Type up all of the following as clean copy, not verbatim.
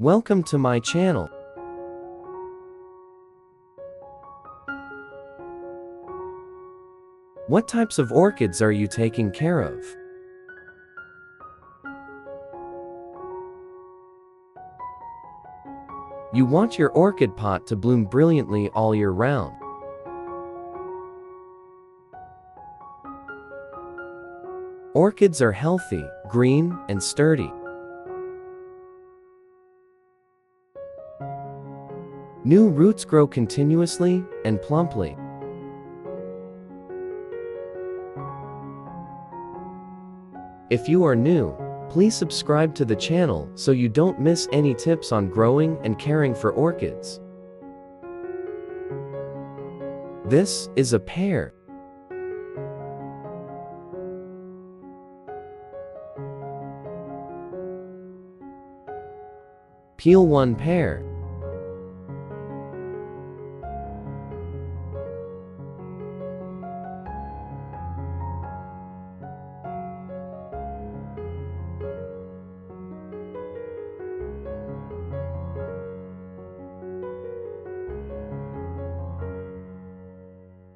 Welcome to my channel. What types of orchids are you taking care of? You want your orchid pot to bloom brilliantly all year round. Orchids are healthy, green, and sturdy. New roots grow continuously and plumply. If you are new, please subscribe to the channel so you don't miss any tips on growing and caring for orchids. This is a pear. Peel one pear.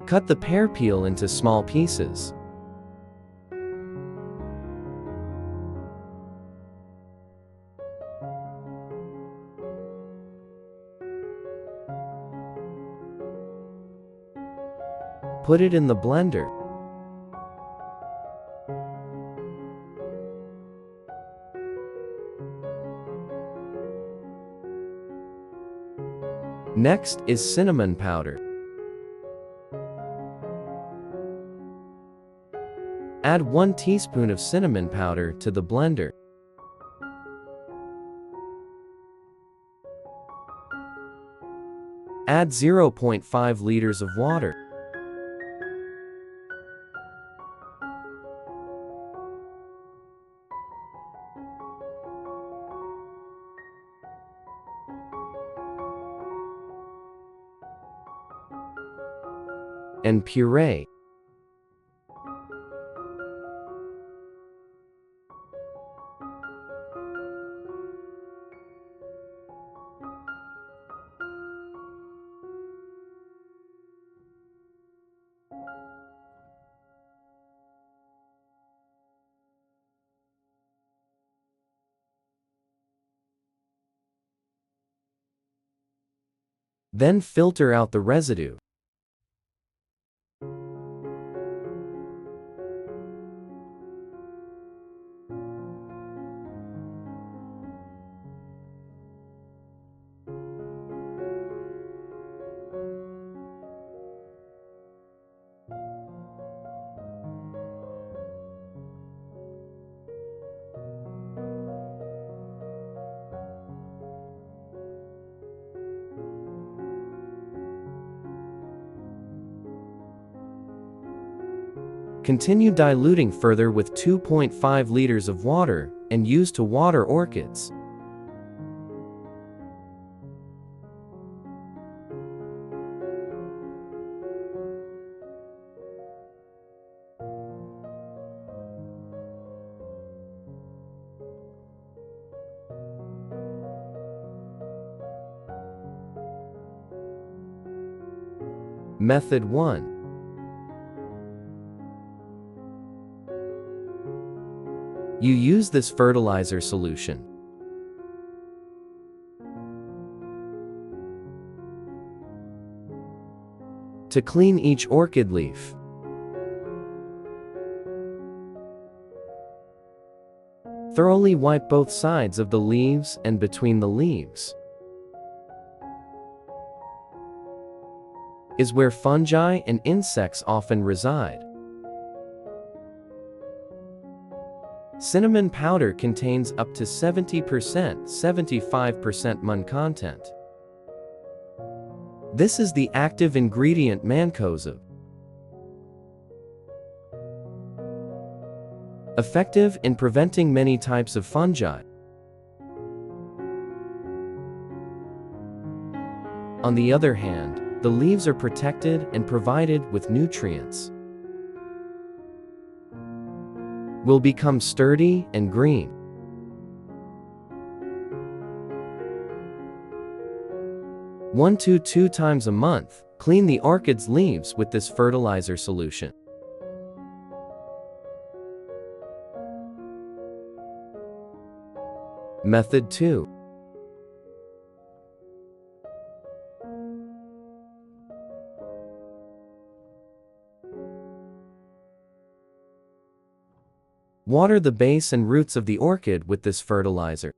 Cut the pear peel into small pieces. Put it in the blender. Next is cinnamon powder. Add 1 teaspoon of cinnamon powder to the blender. Add 0.5 liters of water. And puree. Then filter out the residue. Continue diluting further with 2.5 liters of water and use to water orchids. Method 1. You use this fertilizer solution. To clean each orchid leaf. Thoroughly wipe both sides of the leaves and between the leaves. Is where fungi and insects often reside. Cinnamon powder contains up to 75% mun content. This is the active ingredient mancozeb. Effective in preventing many types of fungi. On the other hand, the leaves are protected and provided with nutrients. Will become sturdy and green. 1 to 2 times a month, clean the orchid's leaves with this fertilizer solution. Method 2. Water the base and roots of the orchid with this fertilizer.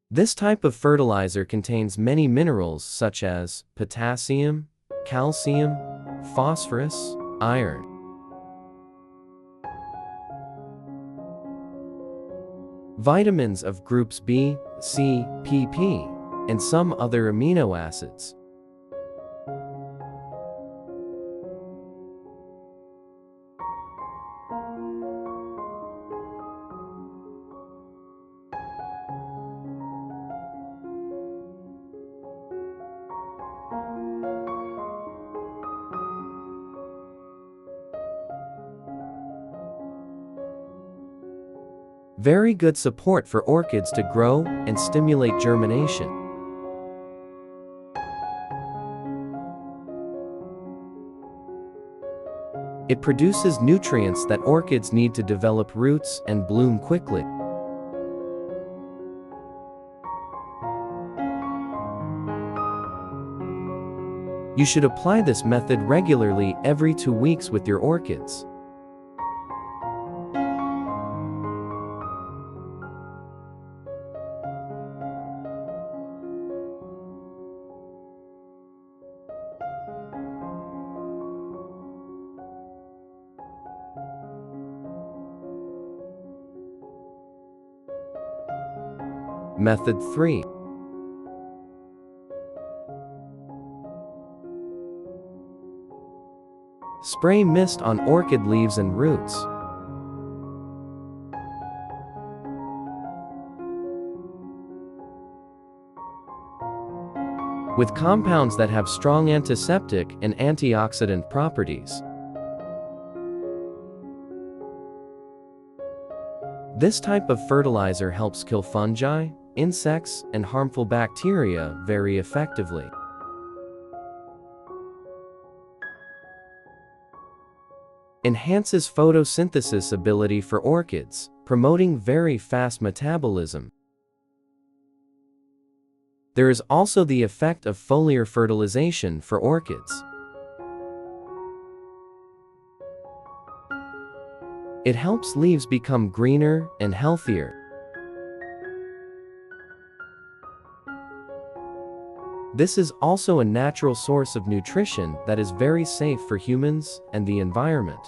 This type of fertilizer contains many minerals such as potassium, calcium, phosphorus, iron. Vitamins of groups B, C, PP, and some other amino acids. Very good support for orchids to grow and stimulate germination. It produces nutrients that orchids need to develop roots and bloom quickly. You should apply this method regularly every 2 weeks with your orchids. Method 3. Spray mist on orchid leaves and roots. With compounds that have strong antiseptic and antioxidant properties. This type of fertilizer helps kill fungi, insects, and harmful bacteria very effectively. Enhances photosynthesis ability for orchids, promoting very fast metabolism. There is also the effect of foliar fertilization for orchids. It helps leaves become greener and healthier. This is also a natural source of nutrition that is very safe for humans and the environment.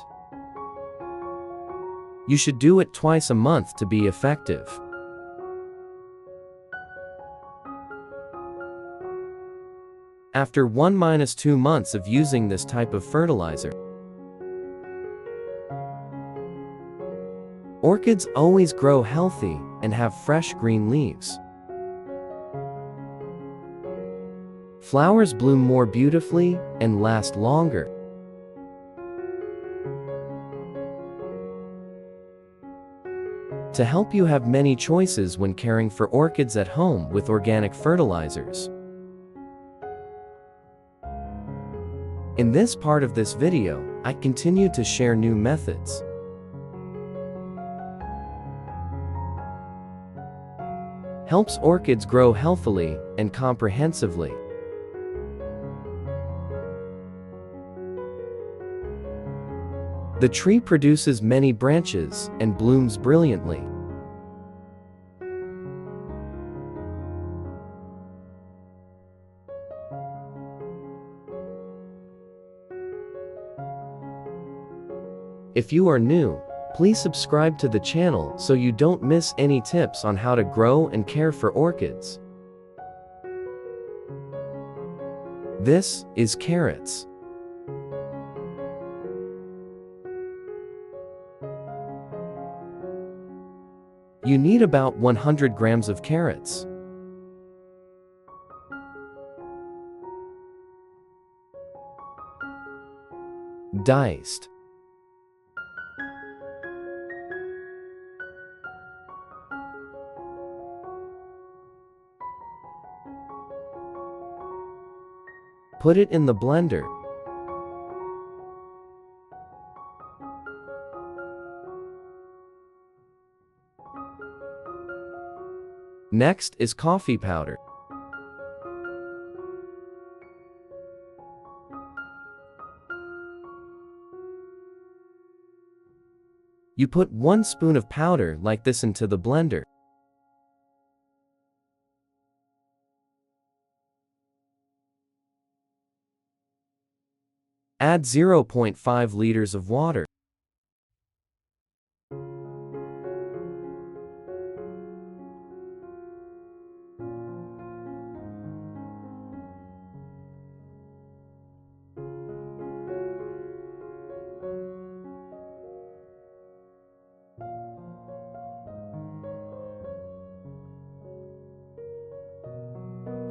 You should do it twice a month to be effective. After 1–2 months of using this type of fertilizer, orchids always grow healthy and have fresh green leaves. Flowers bloom more beautifully and last longer. To help you have many choices when caring for orchids at home with organic fertilizers. In this part of this video, I continue to share new methods. Helps orchids grow healthily and comprehensively. The tree produces many branches and blooms brilliantly. If you are new, please subscribe to the channel so you don't miss any tips on how to grow and care for orchids. This is carrots. You need about 100 grams of carrots. Diced. Put it in the blender. Next is coffee powder. You put 1 spoon of powder like this into the blender. Add 0.5 liters of water.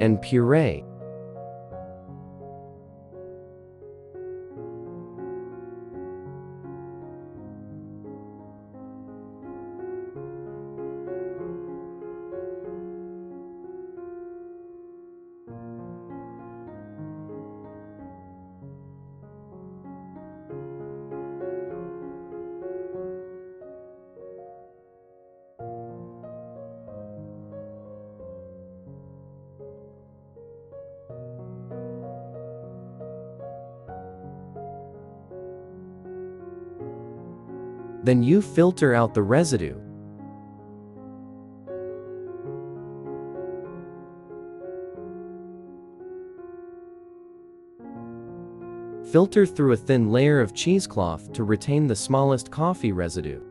And puree. Then you filter out the residue. Filter through a thin layer of cheesecloth to retain the smallest coffee residue.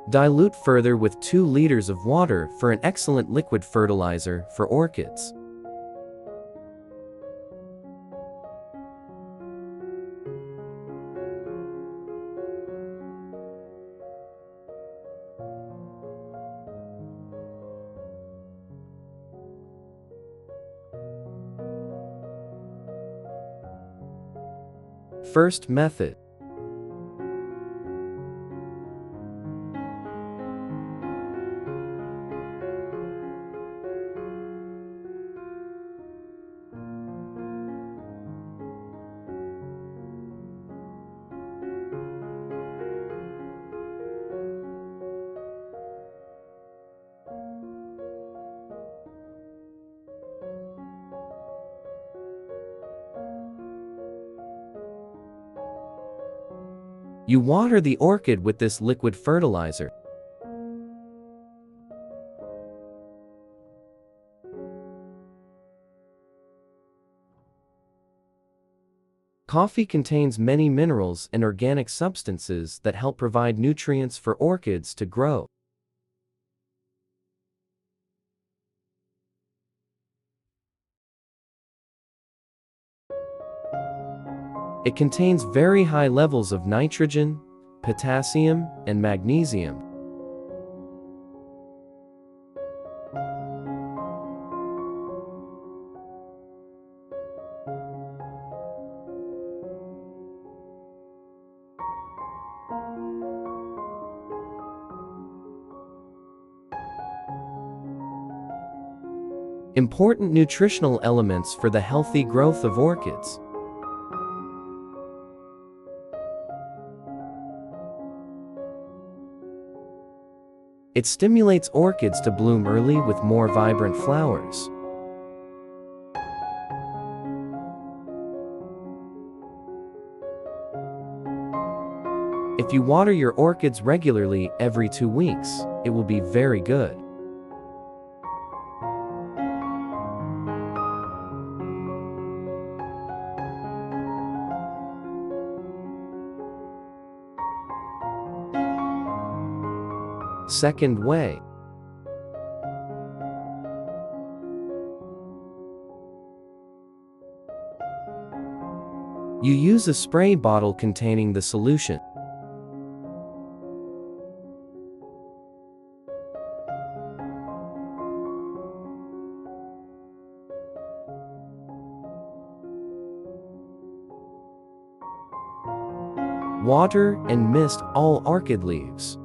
Dilute further with 2 liters of water for an excellent liquid fertilizer for orchids. First method. You water the orchid with this liquid fertilizer. Coffee contains many minerals and organic substances that help provide nutrients for orchids to grow. It contains very high levels of nitrogen, potassium, and magnesium. Important nutritional elements for the healthy growth of orchids. It stimulates orchids to bloom early with more vibrant flowers. If you water your orchids regularly every 2 weeks, it will be very good. Second way. You use a spray bottle containing the solution. Water and mist all orchid leaves.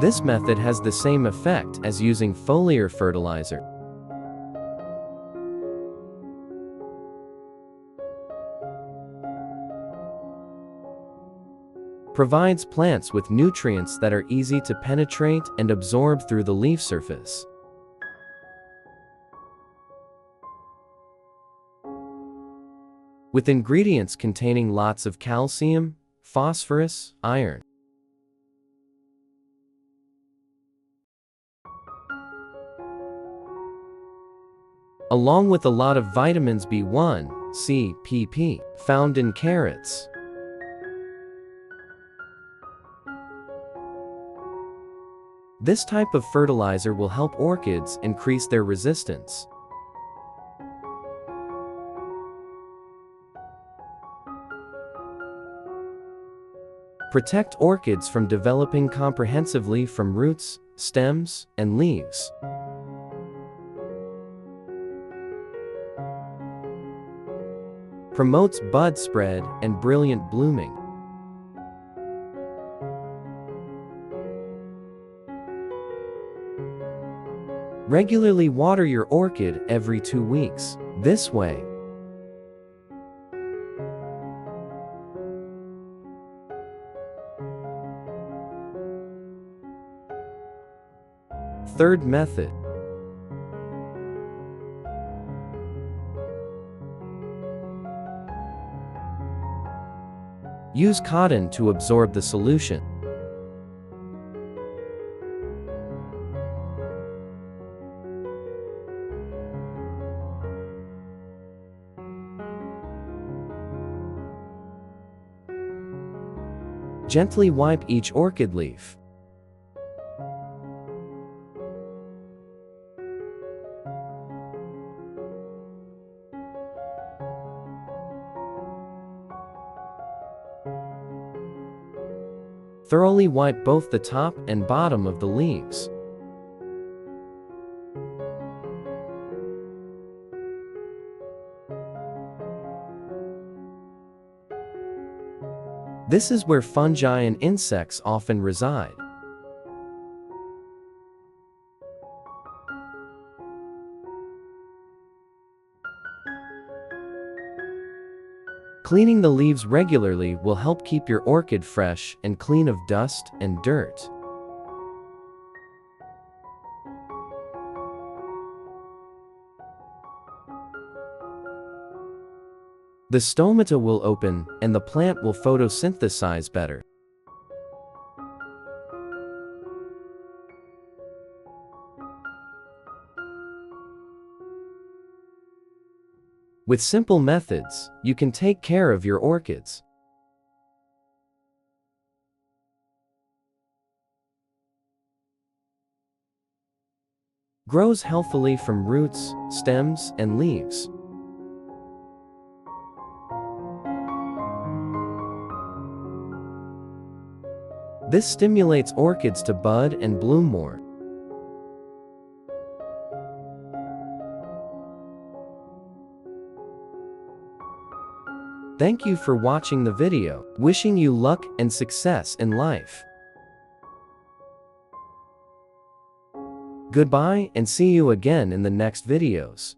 This method has the same effect as using foliar fertilizer. Provides plants with nutrients that are easy to penetrate and absorb through the leaf surface. With ingredients containing lots of calcium, phosphorus, iron. Along with a lot of vitamins B1, C, PP, found in carrots. This type of fertilizer will help orchids increase their resistance. Protect orchids from developing comprehensively from roots, stems, and leaves. Promotes bud spread and brilliant blooming. Regularly water your orchid every 2 weeks. This way, third method. Use cotton to absorb the solution. Gently wipe each orchid leaf. Thoroughly wipe both the top and bottom of the leaves. This is where fungi and insects often reside. Cleaning the leaves regularly will help keep your orchid fresh and clean of dust and dirt. The stomata will open and the plant will photosynthesize better. With simple methods, you can take care of your orchids. Grows healthily from roots, stems, and leaves. This stimulates orchids to bud and bloom more. Thank you for watching the video. Wishing you luck and success in life. Goodbye and see you again in the next videos.